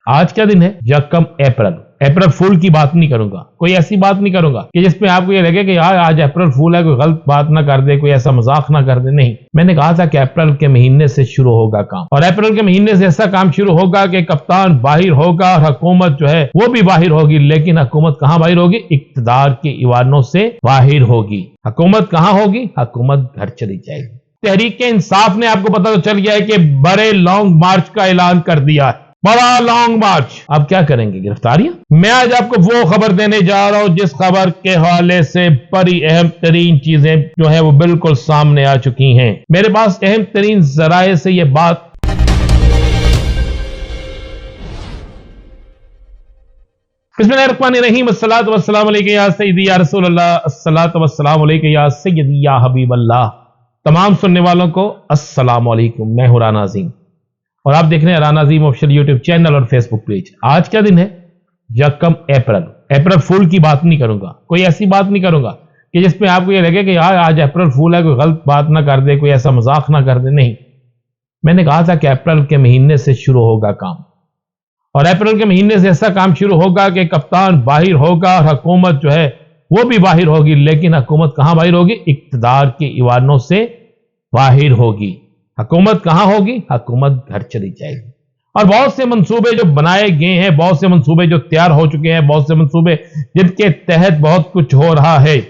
آج کا دن ہے یکم اپریل فول کی بات نہیں کروں گا، کوئی ایسی بات نہیں کروں گا کہ جس میں آپ کو یہ لگے کہ یار آج اپریل فول ہے، کوئی غلط بات نہ کر دے، کوئی ایسا مذاق نہ کر دے. نہیں، میں نے کہا تھا کہ اپریل کے مہینے سے شروع ہوگا کام، اور اپریل کے مہینے سے ایسا کام شروع ہوگا کہ کپتان باہر ہوگا اور حکومت جو ہے وہ بھی باہر ہوگی. لیکن حکومت کہاں باہر ہوگی؟ اقتدار کے ایوانوں سے باہر ہوگی. حکومت کہاں ہوگی؟ حکومت گھر چلی جائے گی. تحریک انصاف نے آپ کو پتہ تو چل گیا ہے کہ بڑے لانگ مارچ کا اعلان کر دیا ہے. بڑا لانگ مارچ. اب کیا کریں گے؟ گرفتاریاں. میں آج آپ کو وہ خبر دینے جا رہا ہوں جس خبر کے حوالے سے بڑی اہم ترین چیزیں جو ہیں وہ بالکل سامنے آ چکی ہیں. میرے پاس اہم ترین ذرائع سے یہ بات بسم اللہ الرحمن الرحیم. الصلاۃ والسلام علیک یا سیدی یا رسول اللہ. الصلاۃ والسلام علیک یا سیدی یا حبیب اللہ. تمام سننے والوں کو السلام علیکم. میں ہوں رانا عظیم اور آپ دیکھ رہے ہیں رانا عظیم آفیشل یوٹیوب چینل اور فیس بک پیج. آج کا دن ہے یکم اپریل فول کی بات نہیں کروں گا، کوئی ایسی بات نہیں کروں گا کہ جس میں آپ کو یہ لگے کہ یار آج اپریل فول ہے، کوئی غلط بات نہ کر دے، کوئی ایسا مذاق نہ کر دے. نہیں، میں نے کہا تھا کہ اپریل کے مہینے سے شروع ہوگا کام، اور اپریل کے مہینے سے ایسا کام شروع ہوگا کہ کپتان باہر ہوگا اور حکومت جو ہے وہ بھی باہر ہوگی. لیکن حکومت کہاں باہر ہوگی؟ اقتدار کے ایوانوں سے باہر ہوگی. حکومت کہاں ہوگی؟ حکومت گھر چلی جائے گی. اور بہت سے منصوبے جو بنائے گئے ہیں، بہت سے منصوبے جو تیار ہو چکے ہیں، بہت سے منصوبے جن کے تحت بہت کچھ ہو رہا ہے،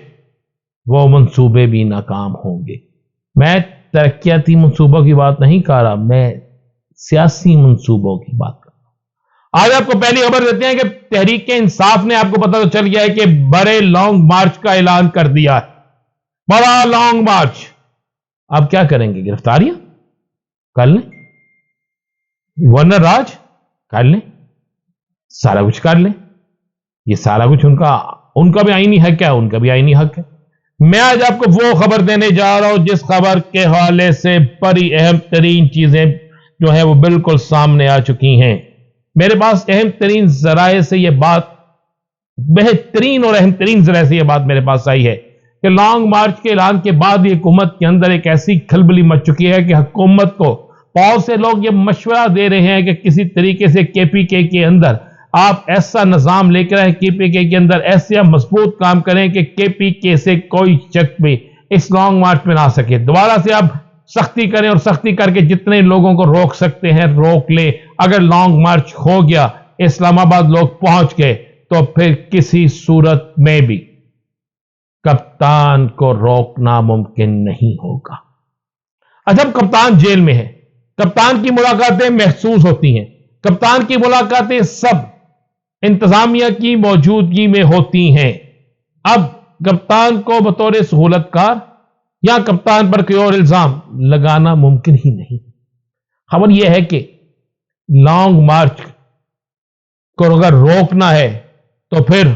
وہ منصوبے بھی ناکام ہوں گے. میں ترقیاتی منصوبوں کی بات نہیں کر رہا، میں سیاسی منصوبوں کی بات کر رہا ہوں. آج آپ کو پہلی خبر دیتے ہیں کہ تحریک انصاف نے آپ کو پتہ تو چل گیا ہے کہ بڑے لانگ مارچ کا اعلان کر دیا ہے. بڑا لانگ مارچ. اب کیا کریں گے؟ گرفتاریاں کر لیں، گورنر راج کر لیں، سارا کچھ کر لیں. یہ سارا کچھ ان کا بھی آئینی حق ہے، ان کا بھی آئینی حق ہے. میں آج آپ کو وہ خبر دینے جا رہا ہوں جس خبر کے حوالے سے بڑی اہم ترین چیزیں جو ہیں وہ بالکل سامنے آ چکی ہیں. میرے پاس اہم ترین ذرائع سے یہ بات بہترین اور اہم ترین ذرائع سے یہ بات میرے پاس آئی ہے کہ لانگ مارچ کے اعلان کے بعد یہ حکومت کے اندر ایک ایسی کھلبلی مچ چکی ہے کہ حکومت کو بہت سے لوگ یہ مشورہ دے رہے ہیں کہ کسی طریقے سے کے پی کے اندر آپ ایسا نظام لے کر آئیں، کے پی کے اندر ایسے مضبوط کام کریں کہ کے پی کے سے کوئی شک بھی اس لانگ مارچ میں نہ آ سکے. دوبارہ سے آپ سختی کریں اور سختی کر کے جتنے لوگوں کو روک سکتے ہیں روک لیں. اگر لانگ مارچ ہو گیا، اسلام آباد لوگ پہنچ گئے، تو پھر کسی صورت میں بھی کپتان کو روکنا ممکن نہیں ہوگا. اچھا، کپتان جیل میں ہے، کپتان کی ملاقاتیں محسوس ہوتی ہیں، کپتان کی ملاقاتیں سب انتظامیہ کی موجودگی میں ہوتی ہیں. اب کپتان کو بطور سہولت کار یا کپتان پر کوئی اور الزام لگانا ممکن ہی نہیں. خبر یہ ہے کہ لانگ مارچ کو اگر روکنا ہے تو پھر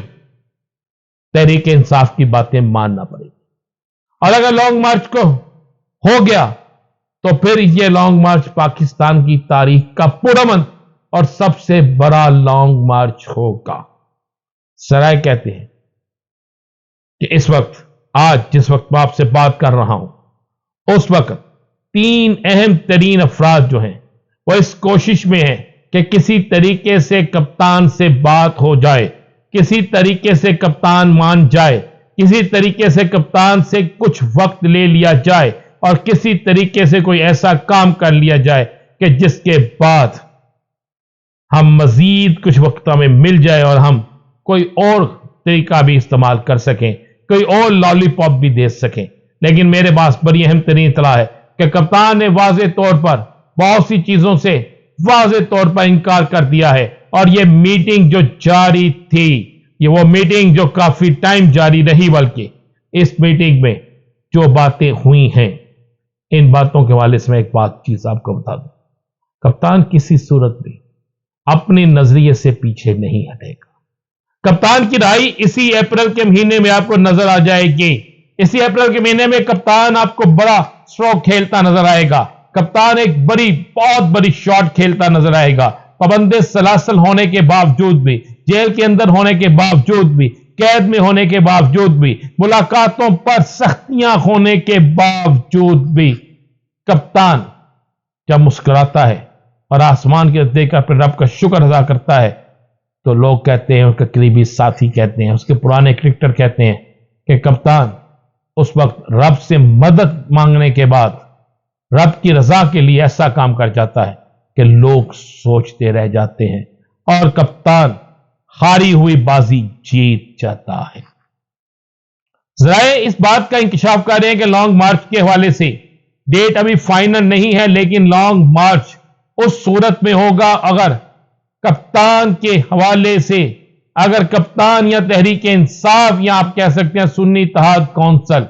تحریک انصاف کی باتیں ماننا پڑے گی، اور اگر لانگ مارچ کو ہو گیا تو پھر یہ لانگ مارچ پاکستان کی تاریخ کا پرامن اور سب سے بڑا لانگ مارچ ہوگا. سرائے کہتے ہیں کہ اس وقت آج جس وقت میں آپ سے بات کر رہا ہوں اس وقت 3 اہم ترین افراد جو ہیں وہ اس کوشش میں ہیں کہ کسی طریقے سے کپتان سے بات ہو جائے، کسی طریقے سے کپتان مان جائے، کسی طریقے سے کپتان سے کچھ وقت لے لیا جائے اور کسی طریقے سے کوئی ایسا کام کر لیا جائے کہ جس کے بعد ہم مزید کچھ وقتوں میں مل جائے اور ہم کوئی اور طریقہ بھی استعمال کر سکیں، کوئی اور لالی پاپ بھی دے سکیں. لیکن میرے پاس بڑی اہم ترین اطلاع ہے کہ کپتان نے واضح طور پر بہت سی چیزوں سے واضح طور پر انکار کر دیا ہے. اور یہ میٹنگ جو جاری تھی، یہ وہ میٹنگ جو کافی ٹائم جاری رہی، بلکہ اس میٹنگ میں جو باتیں ہوئی ہیں ان باتوں کے حوالے سے میں ایک چیز آپ کو بتا دوں. کپتان کسی صورت میں اپنے نظریے سے پیچھے نہیں ہٹے گا. کپتان کی رہائی اسی اپریل کے مہینے میں آپ کو نظر آ جائے گی. اسی اپریل کے مہینے میں کپتان آپ کو بڑا اسٹروک کھیلتا نظر آئے گا. کپتان ایک بہت بڑی شاٹ کھیلتا نظر آئے گا. پابند سلاسل ہونے کے باوجود بھی، جیل کے اندر ہونے کے باوجود بھی، قید میں ہونے کے باوجود بھی، ملاقاتوں پر سختیاں ہونے کے باوجود بھی، کپتان جب مسکراتا ہے اور آسمان کے دیکھ کر پھر رب کا شکر ادا کرتا ہے تو لوگ کہتے ہیں، اس کے قریبی ساتھی کہتے ہیں، اس کے پرانے کرکٹر کہتے ہیں کہ کپتان اس وقت رب سے مدد مانگنے کے بعد رب کی رضا کے لیے ایسا کام کر جاتا ہے کہ لوگ سوچتے رہ جاتے ہیں اور کپتان ہاری ہوئی بازی جیت جاتا ہے۔ ذرائع اس بات کا انکشاف کر رہے ہیں کہ لانگ مارچ کے حوالے سے ڈیٹ ابھی فائنل نہیں ہے، لیکن لانگ مارچ اس صورت میں ہوگا اگر کپتان کے حوالے سے، اگر کپتان یا تحریک انصاف یا آپ کہہ سکتے ہیں سنی اتحاد کونسل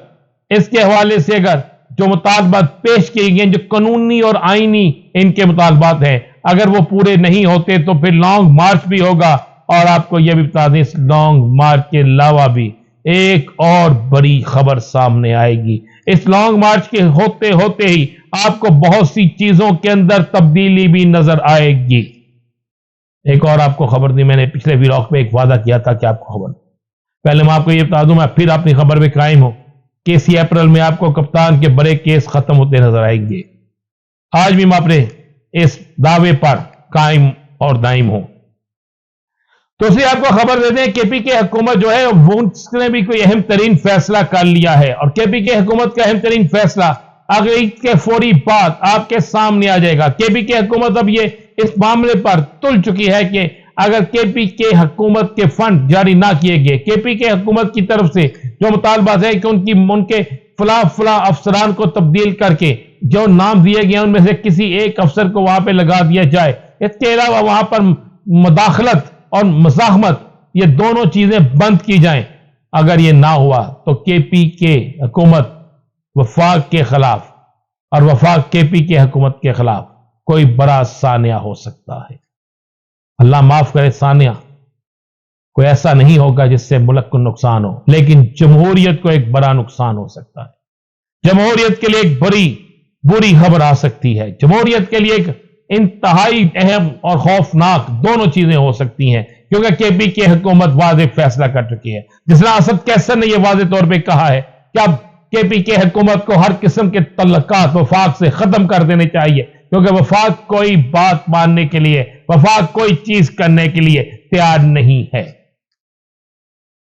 اس کے حوالے سے اگر جو مطالبات پیش کیے گئے جو قانونی اور آئینی ان کے مطالبات ہیں اگر وہ پورے نہیں ہوتے تو پھر لانگ مارچ بھی ہوگا۔ اور آپ کو یہ بھی بتا دیں اس لانگ مارچ کے علاوہ بھی ایک اور بڑی خبر سامنے آئے گی۔ اس لانگ مارچ کے ہوتے ہوتے ہی آپ کو بہت سی چیزوں کے اندر تبدیلی بھی نظر آئے گی۔ ایک اور آپ کو خبر دی، میں نے پچھلے ویلاگ میں ایک وعدہ کیا تھا کہ آپ کو خبر، پہلے میں آپ کو یہ بتا دوں، میں پھر اپنی خبر پہ قائم ہوں کہ اسی اپریل میں آپ کو کپتان کے بڑے کیس ختم ہوتے نظر آئیں گے۔ آج بھی میں اپنے اس دعوے پر قائم اور دائم ہوں۔ تو اسی آپ کو خبر دے دیں کے پی کے حکومت جو ہے وہ اس نے بھی کوئی اہم ترین فیصلہ کر لیا ہے، اور کے پی کے حکومت کا اہم ترین فیصلہ اگر عید کے فوری بعد آپ کے سامنے آ جائے گا۔ کے پی کے حکومت اب یہ اس معاملے پر تل چکی ہے کہ اگر کے پی کے حکومت کے فنڈ جاری نہ کیے گئے، کے پی کے حکومت کی طرف سے جو مطالبات ہے کہ ان کے فلاں افسران کو تبدیل کر کے جو نام دیے گئے ان میں سے کسی ایک افسر کو وہاں پہ لگا دیا جائے، اس کے علاوہ وہاں پر مداخلت اور مزاحمت یہ دونوں چیزیں بند کی جائیں۔ اگر یہ نہ ہوا تو کے پی کے حکومت وفاق کے خلاف اور وفاق کے پی کے حکومت کے خلاف کوئی بڑا سانحہ ہو سکتا ہے۔ اللہ معاف کرے، سانحہ کوئی ایسا نہیں ہوگا جس سے ملک کو نقصان ہو، لیکن جمہوریت کو ایک بڑا نقصان ہو سکتا ہے۔ جمہوریت کے لیے ایک بری خبر آ سکتی ہے۔ جمہوریت کے لیے ایک انتہائی اہم اور خوفناک دونوں چیزیں ہو سکتی ہیں، کیونکہ کے پی کی حکومت واضح فیصلہ کر چکی ہے۔ جس طرح اسد کیسر نے یہ واضح طور پہ کہا ہے کہ اب کے پی کی حکومت کو ہر قسم کے تعلقات وفاق سے ختم کر دینے چاہیے، کیونکہ وفاق کوئی بات ماننے کے لیے، وفاق کوئی چیز کرنے کے لیے تیار نہیں ہے۔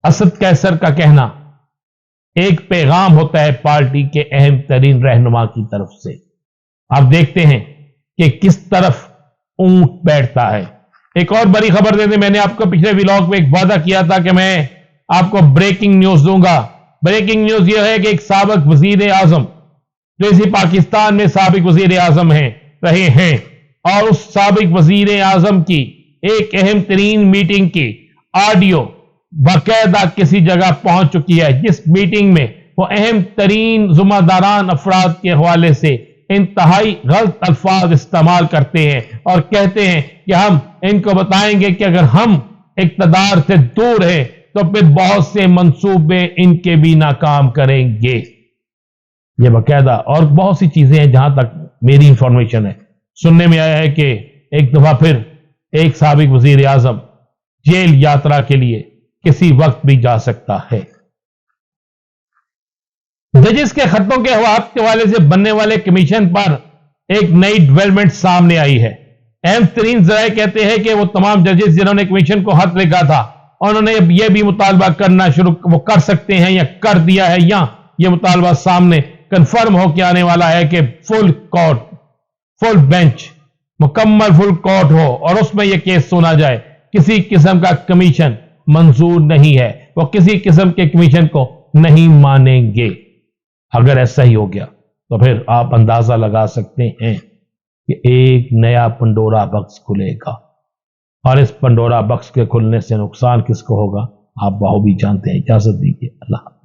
اسد کیسر کا کہنا ایک پیغام ہوتا ہے پارٹی کے اہم ترین رہنما کی طرف سے۔ آپ دیکھتے ہیں کہ کس طرف اونٹ بیٹھتا ہے۔ ایک اور بڑی خبر دے دیں، میں نے آپ کو پچھلے ویلاگ میں ایک وعدہ کیا تھا کہ میں آپ کو بریکنگ نیوز دوں گا۔ بریکنگ نیوز یہ ہے کہ ایک سابق وزیر اعظم جو اسی پاکستان میں سابق وزیر اعظم رہے ہیں، اور اس سابق وزیر اعظم کی ایک اہم ترین میٹنگ کی آڈیو باقاعدہ کسی جگہ پہنچ چکی ہے، جس میٹنگ میں وہ اہم ترین ذمہ داران افراد کے حوالے سے انتہائی غلط الفاظ استعمال کرتے ہیں اور کہتے ہیں کہ ہم ان کو بتائیں گے کہ اگر ہم اقتدار سے دور ہیں تو پھر بہت سے منصوبے ان کے بھی ناکام کریں گے۔ یہ باقاعدہ اور بہت سی چیزیں ہیں، جہاں تک میری انفارمیشن ہے سننے میں آیا ہے کہ ایک دفعہ پھر ایک سابق وزیر اعظم جیل یاترا کے لیے کسی وقت بھی جا سکتا ہے۔ ججز کے خطوں کے حوالے سے بننے والے کمیشن پر ایک نئی ڈیولپمنٹ سامنے آئی ہے۔ اہم ترین ذرائع کہتے ہیں کہ وہ تمام ججز جنہوں نے کمیشن کو خط لکھا تھا انہوں نے یہ بھی مطالبہ کرنا شروع وہ کر سکتے ہیں یا کر دیا ہے، یا یہ مطالبہ سامنے کنفرم ہو کے آنے والا ہے کہ فل بینچ مکمل فل کورٹ ہو اور اس میں یہ کیس سنا جائے۔ کسی قسم کا کمیشن منظور نہیں ہے، وہ کسی قسم کے کمیشن کو نہیں مانیں گے۔ اگر ایسا ہی ہو گیا تو پھر آپ اندازہ لگا سکتے ہیں کہ ایک نیا پنڈورا باکس کھلے گا، اور اس پنڈورا باکس کے کھلنے سے نقصان کس کو ہوگا آپ بہت بھی جانتے ہیں۔ اجازت دیجیے، اللہ حافظ۔